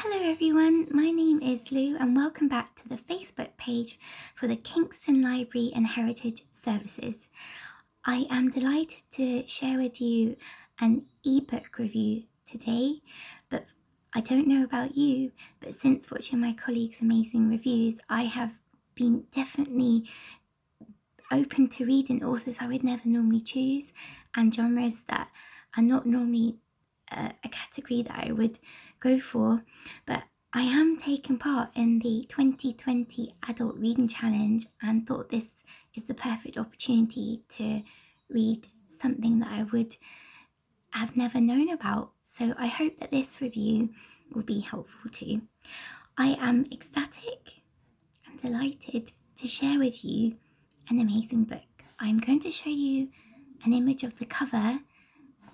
Hello everyone, my name is Lou and welcome back to the Facebook page for the Kingston Library and Heritage Services. I am delighted to share with you an ebook review today, but I don't know about you, but since watching my colleagues' amazing reviews, I have been definitely open to reading authors I would never normally choose and genres that are not normally a category that I would go for, but I am taking part in the 2020 Adult Reading Challenge and thought this is the perfect opportunity to read something that I would have never known about. So I hope that this review will be helpful too. I am ecstatic and delighted to share with you an amazing book. I'm going to show you an image of the cover.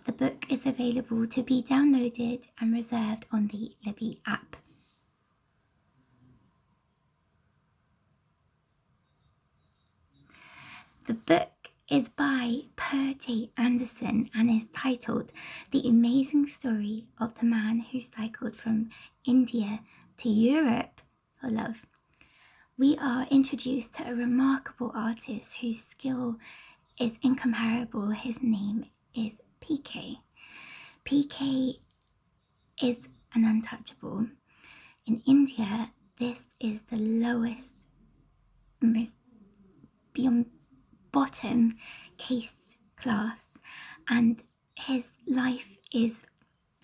The book is available to be downloaded and reserved on the Libby app. The book is by Per J Andersson and is titled The Amazing Story of the Man Who Cycled from India to Europe for Love. We are introduced to a remarkable artist whose skill is incomparable. His name is PK. PK is an untouchable. In India, this is the lowest, most beyond bottom caste class, and his life is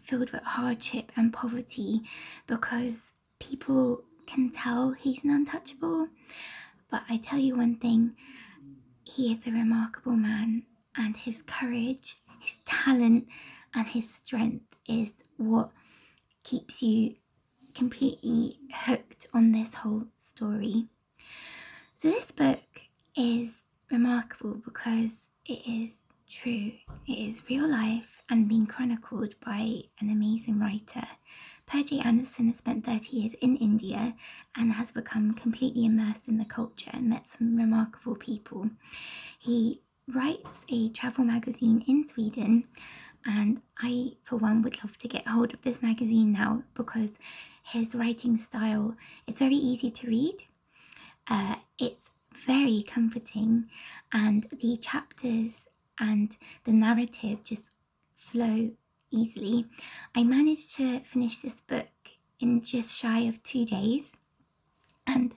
filled with hardship and poverty because people can tell he's an untouchable. But I tell you one thing, he is a remarkable man, and his courage, his talent and his strength is what keeps you completely hooked on this whole story. So this book is remarkable because it is true. It is real life and being chronicled by an amazing writer. Per J Andersson has spent 30 years in India and has become completely immersed in the culture and met some remarkable people. He writes a travel magazine in Sweden, and I, for one, would love to get hold of this magazine now because his writing style is very easy to read. It's very comforting, and the chapters and the narrative just flow easily. I managed to finish this book in just shy of 2 days and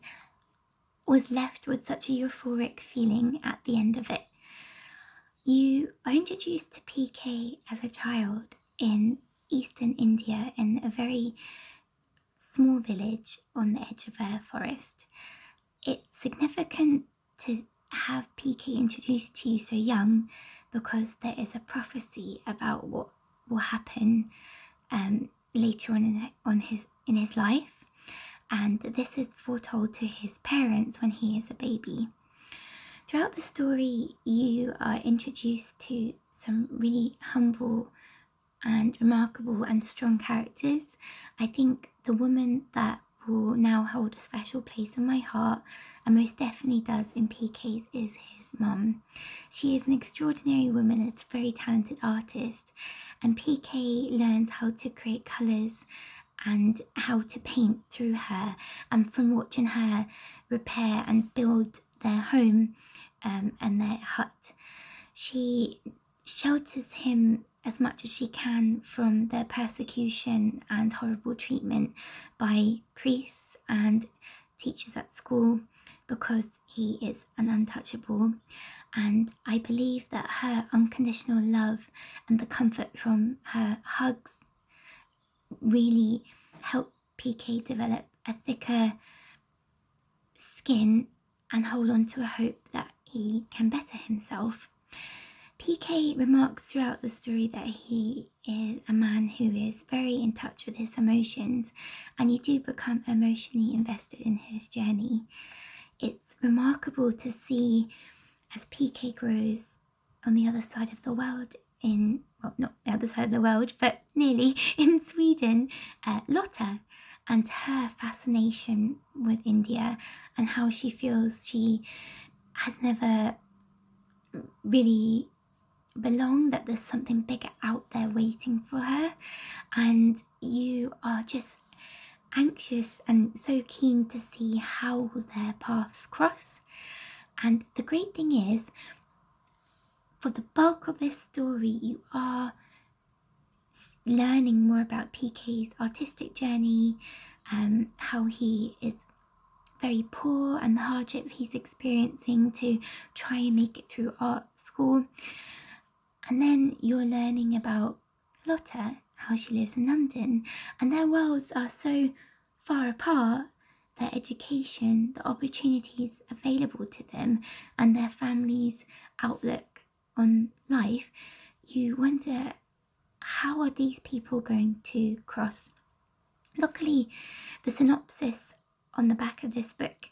was left with such a euphoric feeling at the end of it. You are introduced to PK as a child in eastern India in a very small village on the edge of a forest. It's significant to have PK introduced to you so young because there is a prophecy about what will happen later on in his life, and this is foretold to his parents when he is a baby. Throughout the story, you are introduced to some really humble and remarkable and strong characters. I think the woman that will now hold a special place in my heart, and most definitely does in PK's, is his mum. She is an extraordinary woman and a very talented artist, and PK learns how to create colours and how to paint through her, and from watching her repair and build their home and their hut. She shelters him as much as she can from the persecution and horrible treatment by priests and teachers at school because he is an untouchable. And I believe that her unconditional love and the comfort from her hugs really help PK develop a thicker skin and hold on to a hope that he can better himself. PK remarks throughout the story that he is a man who is very in touch with his emotions, and you do become emotionally invested in his journey. It's remarkable to see as PK grows on the other side of the world not the other side of the world, but nearly, in Sweden, Lotta, and her fascination with India and how she feels she has never really belonged, that there's something bigger out there waiting for her, and you are just anxious and so keen to see how their paths cross. And the great thing is, for the bulk of this story, you are learning more about PK's artistic journey, how he is very poor and the hardship he's experiencing to try and make it through art school. And then you're learning about Lotta, how she lives in London, and their worlds are so far apart. Their education, the opportunities available to them, and their family's outlook on life, you wonder, how are these people going to cross? Luckily, the synopsis on the back of this book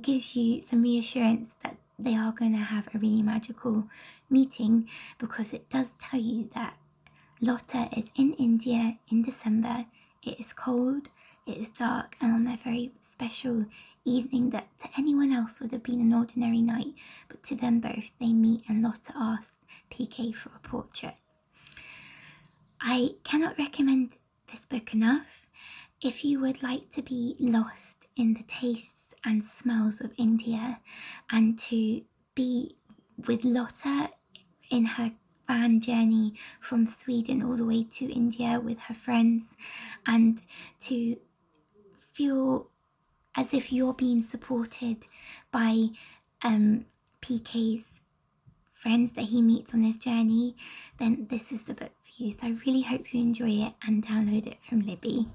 gives you some reassurance that they are going to have a really magical meeting, because it does tell you that Lotta is in India in December. It is cold, it is dark, and on a very special evening that to anyone else would have been an ordinary night, but to them both, they meet and Lotta asks PK for a portrait. I cannot recommend this book enough. If you would like to be lost in the tastes and smells of India, and to be with Lotta in her van journey from Sweden all the way to India with her friends, and to feel as if you're being supported by PK's friends that he meets on his journey, then this is the book for you. So I really hope you enjoy it and download it from Libby.